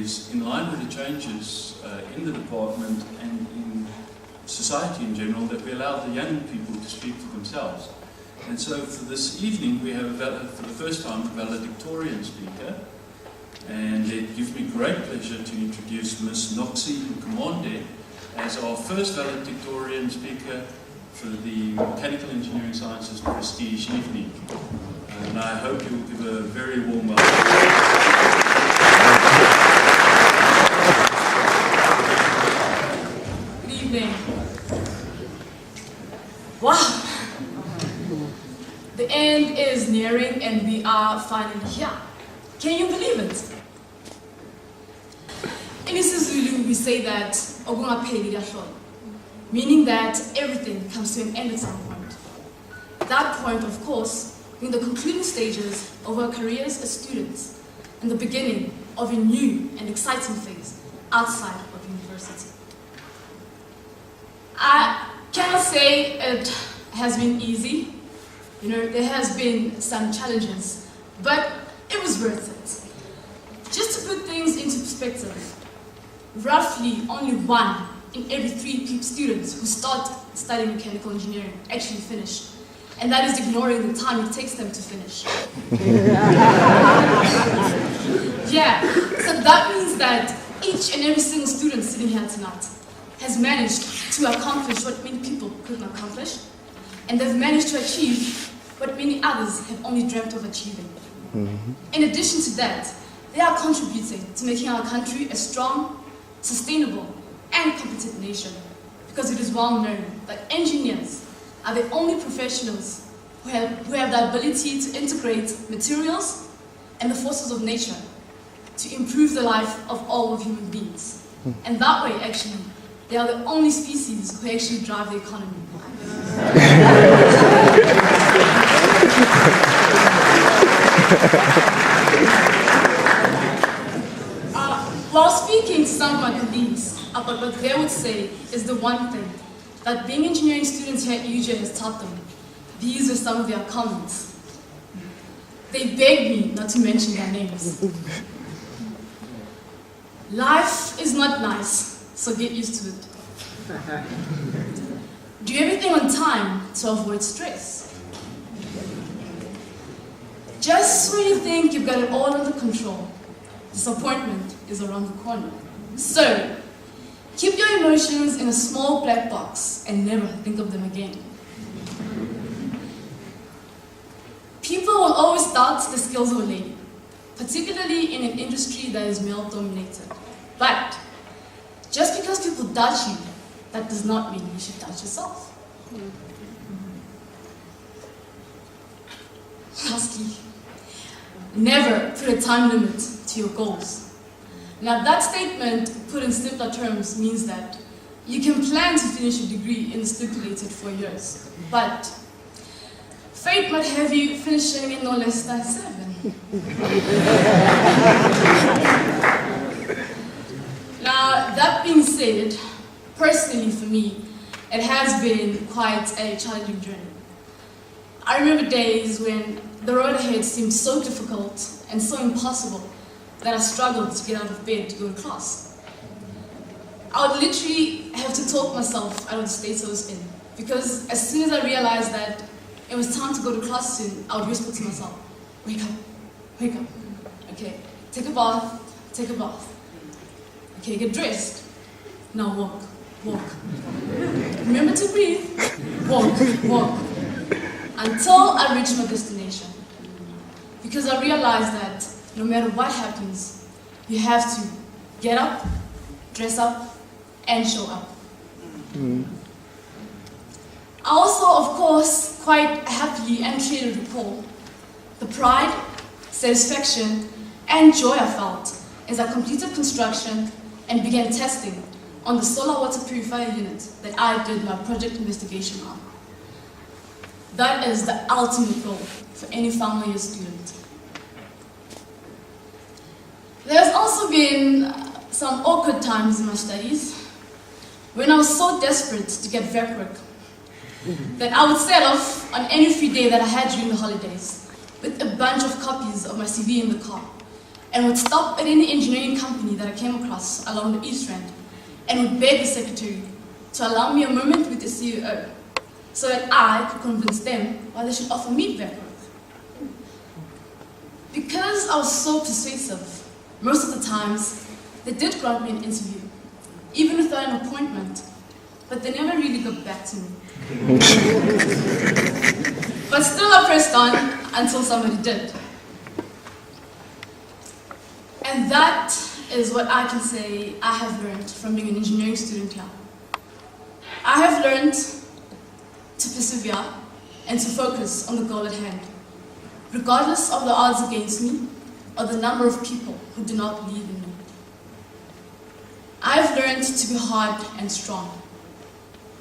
is in line with the changes in the department and in society in general, that we allow the young people to speak for themselves. And so for this evening we have for the first time a valedictorian speaker, and it gives me great pleasure to introduce Ms. Noxie Nkumande as our first valedictorian speaker for the Mechanical Engineering Sciences Prestige Evening. And I hope you will give a very warm welcome. Good evening. Wow! The end is nearing and we are finally here. Can you believe it? In isiZulu we say that okungapheli kuyahlolwa, meaning that everything comes to an end at some point. That point, of course, being the concluding stages of our careers as students and the beginning of a new and exciting phase outside of university. I cannot say it has been easy. You know, there has been some challenges, but it was worth it. Just to put things into perspective, roughly only 1 in every 3 students who start studying mechanical engineering actually finish. And that is ignoring the time it takes them to finish. Yeah, so that means that each and every single student sitting here tonight has managed to accomplish what many people couldn't accomplish, and they've managed to achieve what many others have only dreamt of achieving. In addition to that, they are contributing to making our country a strong, sustainable, and competent nation, because it is well known that engineers are the only professionals who have the ability to integrate materials and the forces of nature to improve the life of all of human beings. And that way, actually, they are the only species who actually drive the economy. While speaking to some of my colleagues about what they would say is the one thing that being engineering students here at UJ has taught them, these are some of their comments. They begged me not to mention their names. Life is not nice, so get used to it. Do everything on time to avoid stress. Just when you think you've got it all under control, disappointment is around the corner. So, keep your emotions in a small black box and never think of them again. People will always doubt the skills of a lady, particularly in an industry that is male-dominated. But just because people doubt you, that does not mean you should doubt yourself. Lastly, never put a time limit to your goals. Now that statement, put in simpler terms, means that you can plan to finish a degree in the stipulated 4 years, but fate might have you finishing in no less than 7. Now, that being said, personally for me, it has been quite a challenging journey. I remember days when the road ahead seemed so difficult and so impossible that I struggled to get out of bed to go to class. I would literally have to talk myself out of the state I was in, because as soon as I realized that it was time to go to class soon, I would whisper to myself, wake up, okay, take a bath, okay, get dressed, now walk, remember to breathe, walk, until I reach my destination. Because I realized that no matter what happens, you have to get up, dress up, and show up. I also, of course, quite happily and truly recall the pride, satisfaction, and joy I felt as I completed construction and began testing on the solar water purifier unit that I did my project investigation on. That is the ultimate goal for any final year student. There's also been some awkward times in my studies when I was so desperate to get VEC work that I would set off on any free day that I had during the holidays with a bunch of copies of my CV in the car and would stop at any engineering company that I came across along the East Rand and would beg the secretary to allow me a moment with the CEO so that I could convince them why they should offer me that growth. Because I was so persuasive, most of the times they did grant me an interview, even without an appointment, but they never really got back to me. But still I pressed on until somebody did. And that is what I can say I have learned from being an engineering student here. I have learned to persevere and to focus on the goal at hand, regardless of the odds against me or the number of people who do not believe in me. I have learned to be hard and strong,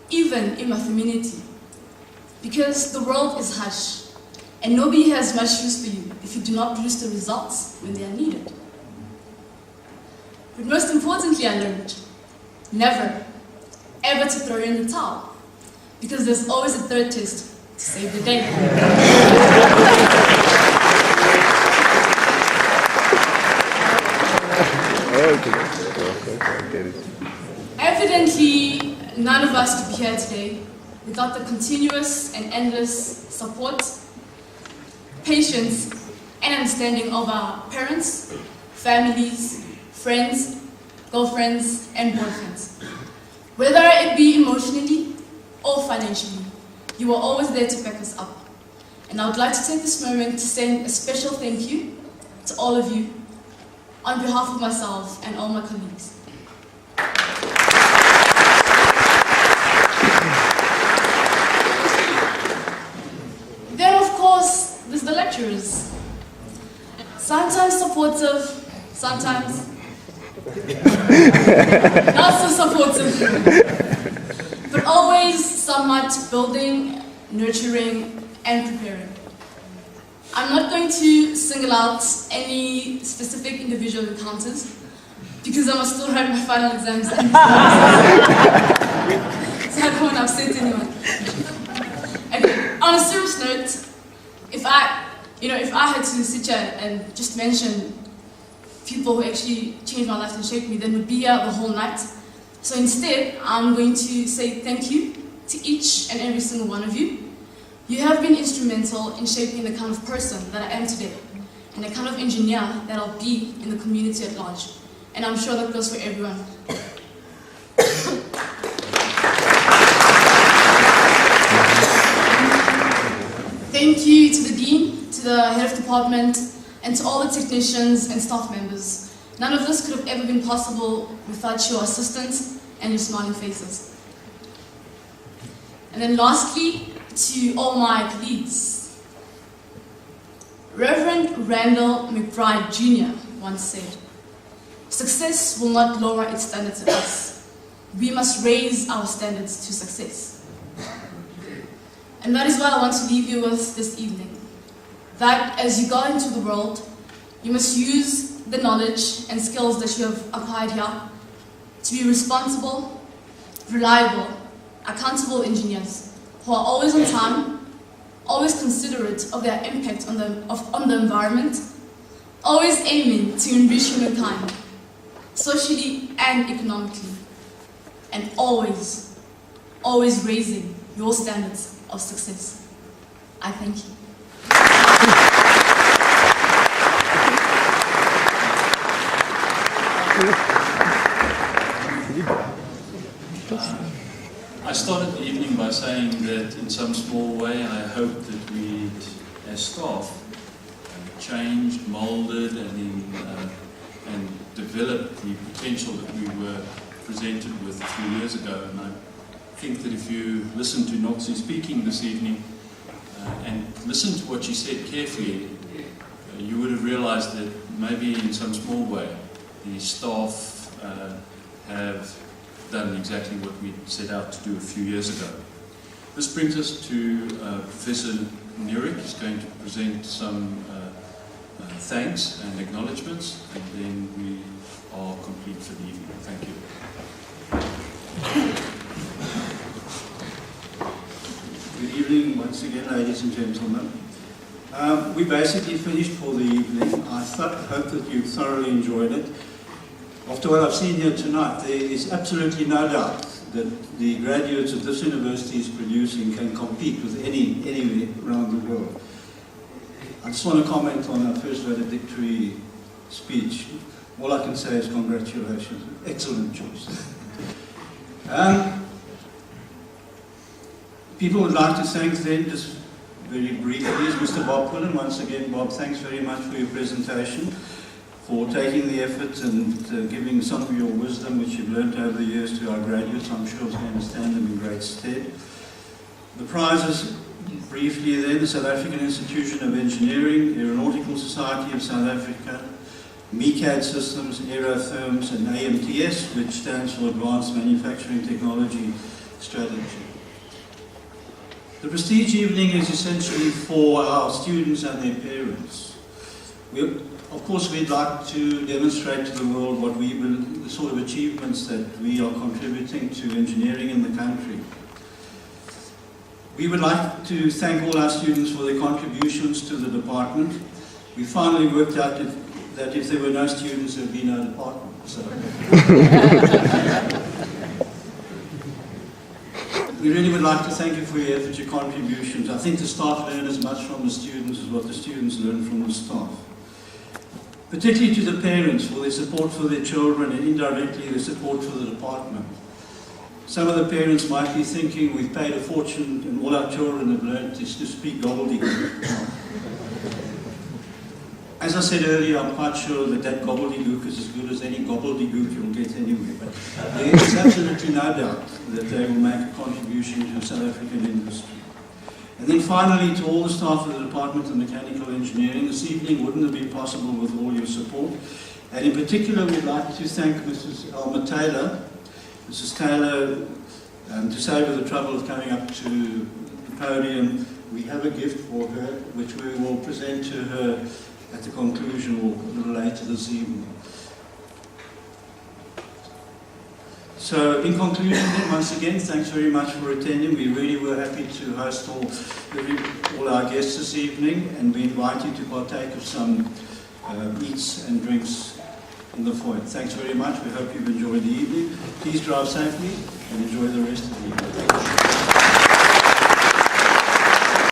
even in my femininity, because the world is harsh and nobody has much use for you if you do not produce the results when they are needed. But most importantly, I learned never, ever to throw in the towel, because there's always a third test to save the day. Evidently, none of us could be here today without the continuous and endless support, patience, and understanding of our parents, families, friends, girlfriends, and boyfriends. Whether it be emotionally or financially, you are always there to back us up. And I would like to take this moment to send a special thank you to all of you on behalf of myself and all my colleagues. Then, of course, there's the lecturers. Sometimes supportive, sometimes not so supportive, but always somewhat building, nurturing, and preparing. I'm not going to single out any specific individual encounters because I must still write my final exams and so I don't want to upset anyone. Okay, on a serious note, if I had to sit here and just mention people who actually changed my life and shaped me, then we'd be here the whole night. So instead, I'm going to say thank you to each and every single one of you. You have been instrumental in shaping the kind of person that I am today, and the kind of engineer that I'll be in the community at large. And I'm sure that goes for everyone. Thank you to the Dean, to the Head of Department, and to all the technicians and staff members. None of this could have ever been possible without your assistance and your smiling faces. And then lastly, to all my colleagues. Reverend Randall McBride Jr. once said, "Success will not lower its standards to us. We must raise our standards to success." And that is what I want to leave you with this evening. That as you go into the world, you must use the knowledge and skills that you have acquired here to be responsible, reliable, accountable engineers who are always on time, always considerate of their impact on the environment, always aiming to enrich humankind, socially and economically, and always, always raising your standards of success. I thank you. I started the evening by saying that in some small way I hope that we, as staff, changed, moulded, and developed the potential that we were presented with a few years ago. And I think that if you listen to Noxie speaking this evening and listen to what she said carefully, you would have realized that maybe in some small way the staff have done exactly what we set out to do a few years ago. This brings us to Professor Nurick. He's going to present some thanks and acknowledgements, and then we are complete for the evening. Thank you. Good evening once again, ladies and gentlemen. We basically finished for the evening. I hope that you thoroughly enjoyed it. After what I've seen here tonight, there is absolutely no doubt that the graduates that this university is producing can compete with anywhere around the world. I just want to comment on our first valedictory speech. All I can say is congratulations. Excellent choice. People would like to thank them just very briefly is Mr. Bob Pullen. Once again, Bob, thanks very much for your presentation, for taking the effort and giving some of your wisdom which you've learned over the years to our graduates. I'm sure it's going to stand them in great stead. The prizes, briefly then, the South African Institution of Engineering, Aeronautical Society of South Africa, MECAD Systems, Aerotherms, and AMTS, which stands for Advanced Manufacturing Technology Strategy. The Prestige Evening is essentially for our students and their parents. Of course, we'd like to demonstrate to the world what we believe, the sort of achievements that we are contributing to engineering in the country. We would like to thank all our students for their contributions to the department. We finally worked out that if there were no students, there would be no department. So. We really would like to thank you for your efforts, your contributions. I think the staff learn as much from the students as what the students learn from the staff. Particularly to the parents for their support for their children and indirectly their support for the department. Some of the parents might be thinking we've paid a fortune and all our children have learned is to speak gobbledygook. As I said earlier, I'm quite sure that gobbledygook is as good as any gobbledygook you'll get anywhere. But there is absolutely no doubt that they will make a contribution to South African industry. And then finally, to all the staff of the Department of Mechanical Engineering, this evening wouldn't have been possible with all your support. And in particular, we'd like to thank Mrs. Alma Taylor. Mrs. Taylor, to save her the trouble of coming up to the podium, we have a gift for her, which we will present to her at the conclusion or a little later this evening. So, in conclusion then, once again, thanks very much for attending. We really were happy to host all our guests this evening, and we invite you to partake of some eats and drinks in the foyer. Thanks very much. We hope you've enjoyed the evening. Please drive safely and enjoy the rest of the evening.